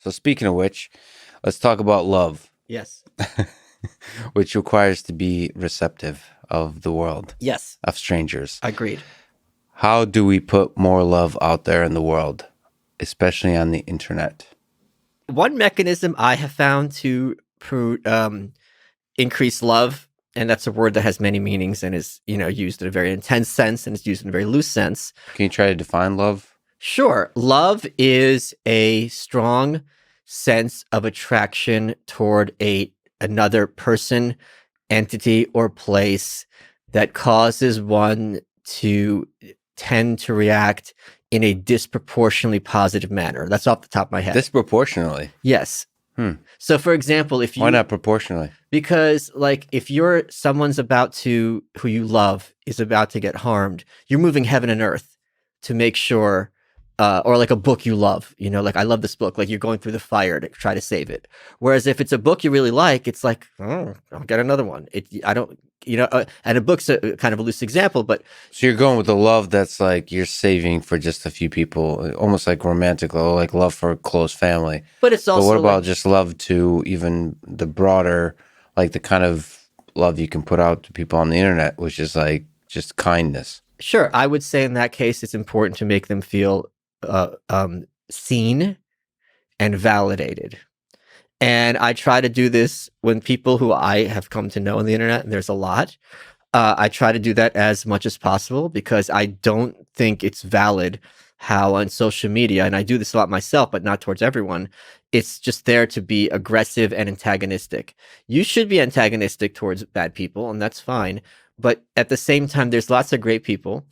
So speaking of which, let's talk about love, Yes. which requires to be receptive of the world, Yes. of strangers. Agreed. How do we put more love out there in the world, especially on the internet? One mechanism I have found to increase love, and that's a word that has many meanings and is, used in a very intense sense and is used in a very loose sense. Can you try to define love? Sure. Love is a strong sense of attraction toward another person, entity, or place that causes one to tend to react in a disproportionately positive manner. That's off the top of my head. Disproportionately. Yes. So, for example, if you... Why not proportionally? Because, like, if someone's who you love is about to get harmed, you're moving heaven and earth to make sure, or like a book you love, like, I love this book, like, you're going through the fire to try to save it. Whereas if it's a book you really like, it's like, oh, I'll get another one. And a book's a kind of a loose example, but... So you're going with the love that's like you're saving for just a few people, almost like romantic love, like love for a close family. But it's also... But what about just love to even the broader, like the kind of love you can put out to people on the internet, which is like just kindness? Sure. I would say in that case, it's important to make them feel seen and validated. And I try to do this when people who I have come to know on the internet, and there's a lot, I try to do that as much as possible, because I don't think it's valid how on social media, and I do this a lot myself, but not towards everyone, it's just there to be aggressive and antagonistic. You should be antagonistic towards bad people, and that's fine. But at the same time, there's lots of great people.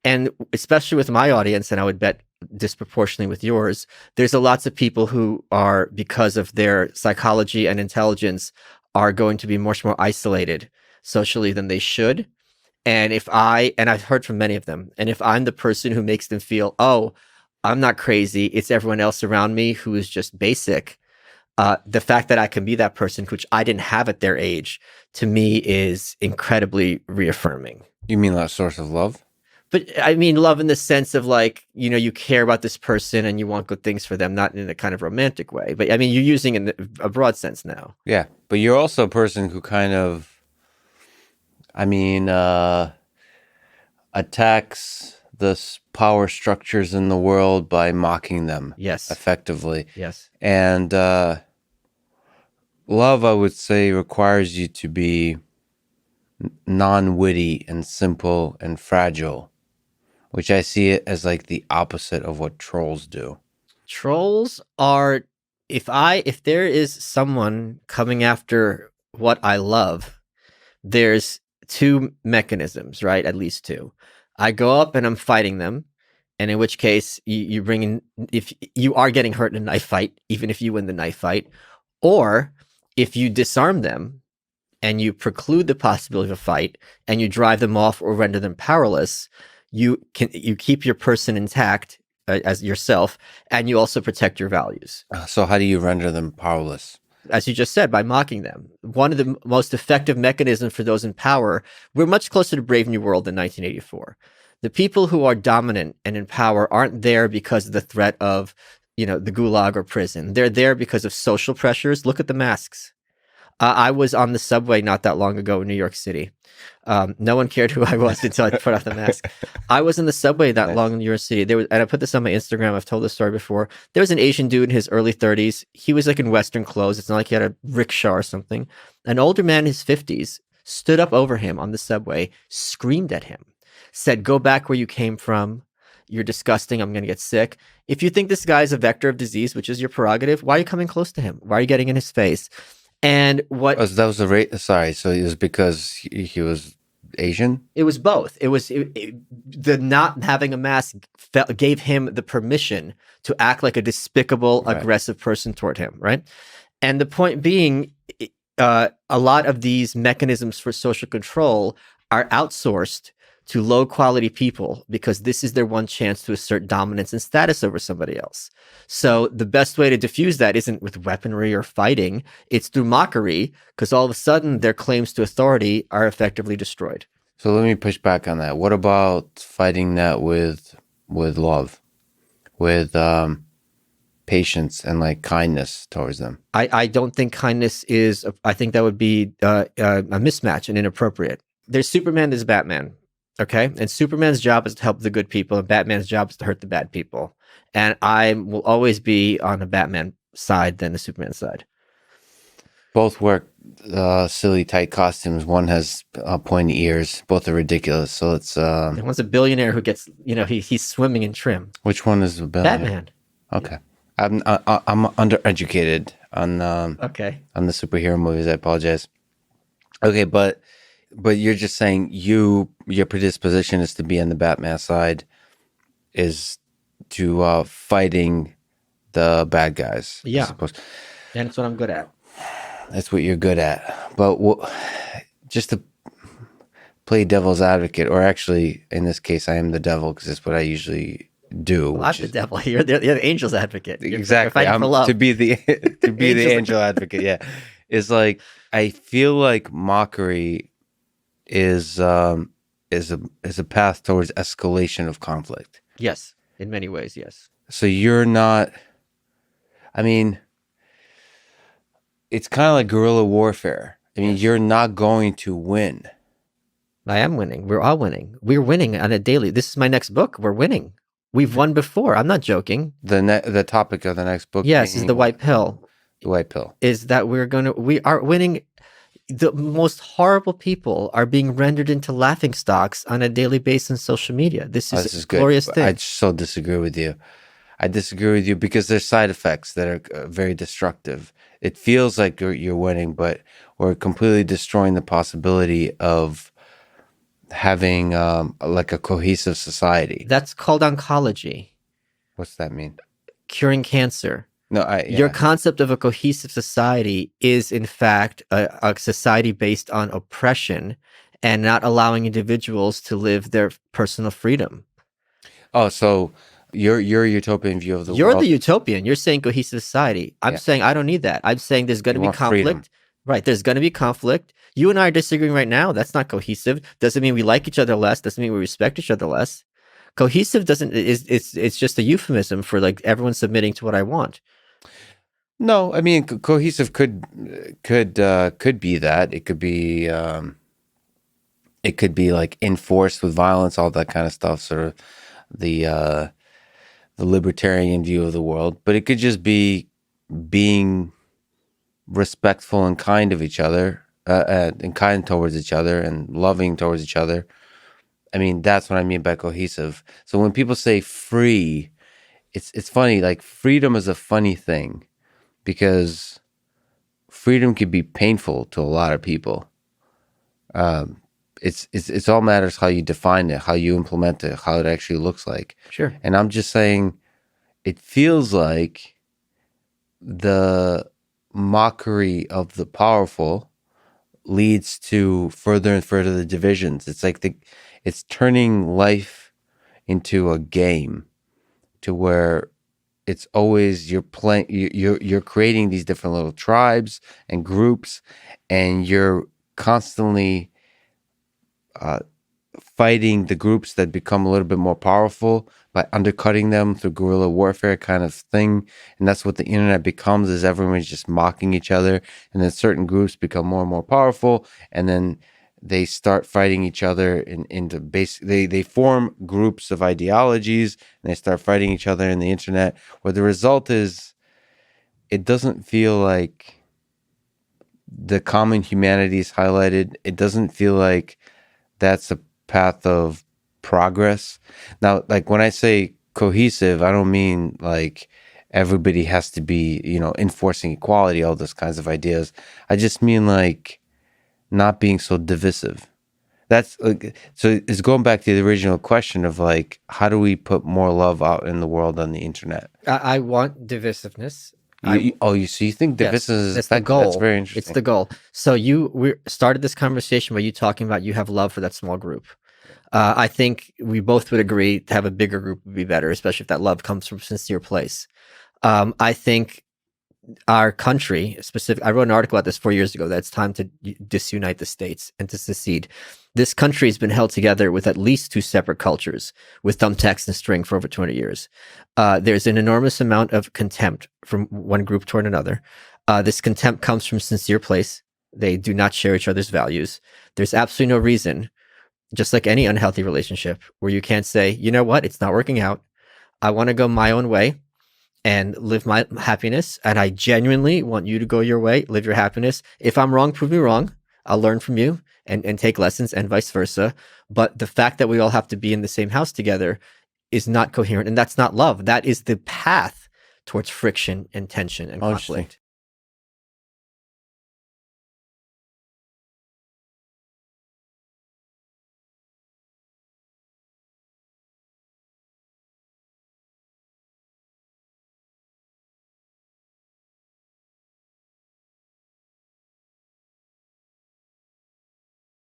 And especially with my audience, and I would bet disproportionately with yours, there's lots of people who are, because of their psychology and intelligence, are going to be much more isolated socially than they should. And I've heard from many of them, and if I'm the person who makes them feel, oh, I'm not crazy, it's everyone else around me who is just basic, the fact that I can be that person, which I didn't have at their age, to me is incredibly reaffirming. You mean that source of love? But I mean love in the sense of, like, you care about this person and you want good things for them, not in a kind of romantic way. But I mean, you're using it in a broad sense now. Yeah, but you're also a person who kind of, attacks the power structures in the world by mocking them. Yes. Effectively. Yes. And love, I would say, requires you to be non-witty and simple and fragile, which I see it as like the opposite of what trolls do. Trolls are, if there is someone coming after what I love, there's two mechanisms, right? At least two. I go up and I'm fighting them, and in which case you bring in, if you are getting hurt in a knife fight, even if you win the knife fight, or if you disarm them and you preclude the possibility of a fight and you drive them off or render them powerless, you keep your person intact as yourself, and you also protect your values. So how do you render them powerless? As you just said, by mocking them. One of the most effective mechanisms for those in power, we're much closer to Brave New World than 1984. The people who are dominant and in power aren't there because of the threat of, the gulag or prison. They're there because of social pressures. Look at the masks. I was on the subway not that long ago in New York City. No one cared who I was until I put off the mask. I was in the subway that long in New York City. And I put this on my Instagram. I've told this story before. There was an Asian dude in his early 30s. He was like in Western clothes. It's not like he had a rickshaw or something. An older man in his 50s stood up over him on the subway, screamed at him, said, "Go back where you came from. You're disgusting. I'm going to get sick. If you think this guy's a vector of disease, which is your prerogative, why are you coming close to him? Why are you getting in his face?" And what that was the rate? Sorry, so it was because he was Asian? It was both. The not having a mask gave him the permission to act like a despicable, aggressive person toward him, right? And the point being, a lot of these mechanisms for social control are outsourced to low-quality people because this is their one chance to assert dominance and status over somebody else. So the best way to diffuse that isn't with weaponry or fighting. It's through mockery, because all of a sudden their claims to authority are effectively destroyed. So let me push back on that. What about fighting that with love, with patience and like kindness towards them. I don't think kindness is. I think that would be a mismatch and inappropriate. There's Superman, there's Batman. Okay, and Superman's job is to help the good people, and Batman's job is to hurt the bad people. And I will always be on the Batman side than the Superman side. Both wear silly tight costumes. One has pointy ears. Both are ridiculous. So it's And one's a billionaire who gets, he's swimming in trim. which one is the billionaire? Batman. Okay, I'm undereducated on Okay. on the superhero movies. I apologize. Okay, but you're just saying your predisposition is to be on the Batman side, is to fighting the bad guys. Yeah. I suppose. And it's what I'm good at. That's what you're good at. But just to play devil's advocate, or actually, in this case, I am the devil because that's what I usually do. Well, I'm the devil. You're the angel's advocate. Exactly. You're I'm for love. to be the angel advocate. Yeah, is like I feel like mockery is a path towards escalation of conflict. Yes, in many ways, yes. So you're not. I mean, it's kind of like guerrilla warfare. I mean, you're not going to win. I am winning. We're all winning. We're winning on a daily. This is my next book. We're winning. We've won before. I'm not joking. The topic of the next book, yes, is the white pill. The white pill is that we are winning. The most horrible people are being rendered into laughing stocks on a daily basis on social media. This is a glorious thing. I so disagree with you. I disagree with you because there's side effects that are very destructive. It feels like you're winning, but we're completely destroying the possibility of having like a cohesive society. That's called oncology. What's that mean? Curing cancer. No, Your concept of a cohesive society is, in fact, a society based on oppression and not allowing individuals to live their personal freedom. Oh, so your utopian view of the world. You're the utopian. You're saying cohesive society. I'm saying I don't need that. I'm saying there's going to be conflict. Freedom. Right. There's going to be conflict. You and I are disagreeing right now. That's not cohesive. Doesn't mean we like each other less. Doesn't mean we respect each other less. Cohesive it's just a euphemism for like everyone submitting to what I want. No, I mean cohesive could be that. It could be like enforced with violence, all that kind of stuff. Sort of the libertarian view of the world, but it could just be being respectful and kind of each other, and kind towards each other, and loving towards each other. I mean, that's what I mean by cohesive. So when people say free, it's funny. Like freedom is a funny thing. Because freedom can be painful to a lot of people. It's all matters how you define it, how you implement it, how it actually looks like. Sure. And I'm just saying, it feels like the mockery of the powerful leads to further and further the divisions. It's like it's turning life into a game, to where it's always you're creating these different little tribes and groups, and you're constantly fighting the groups that become a little bit more powerful by undercutting them through guerrilla warfare kind of thing. And that's what the internet becomes, is everyone's just mocking each other, and then certain groups become more and more powerful, and then they start fighting each other into they form groups of ideologies, and they start fighting each other in the internet, where the result is it doesn't feel like the common humanity is highlighted. It doesn't feel like that's a path of progress. Now, like when I say cohesive, I don't mean like everybody has to be, enforcing equality, all those kinds of ideas. I just mean like not being so divisive. That's like, so it's going back to the original question of like, how do we put more love out in the world on the internet? I want divisiveness. So you think divisiveness is the goal? That's very interesting. It's the goal. So we started this conversation by you talking about you have love for that small group. I think we both would agree to have a bigger group would be better, especially if that love comes from a sincere place. I think our country, specific, I wrote an article about this 4 years ago, that it's time to disunite the states and to secede. This country has been held together with at least two separate cultures, with thumbtacks and string, for over 200 years. There's an enormous amount of contempt from one group toward another. This contempt comes from sincere place. They do not share each other's values. There's absolutely no reason, just like any unhealthy relationship, where you can't say, you know what, it's not working out. I want to go my own way and live my happiness. And I genuinely want you to go your way, live your happiness. If I'm wrong, prove me wrong. I'll learn from you and take lessons, and vice versa. But the fact that we all have to be in the same house together is not coherent. And that's not love. That is the path towards friction and tension and Oh, interesting. conflict.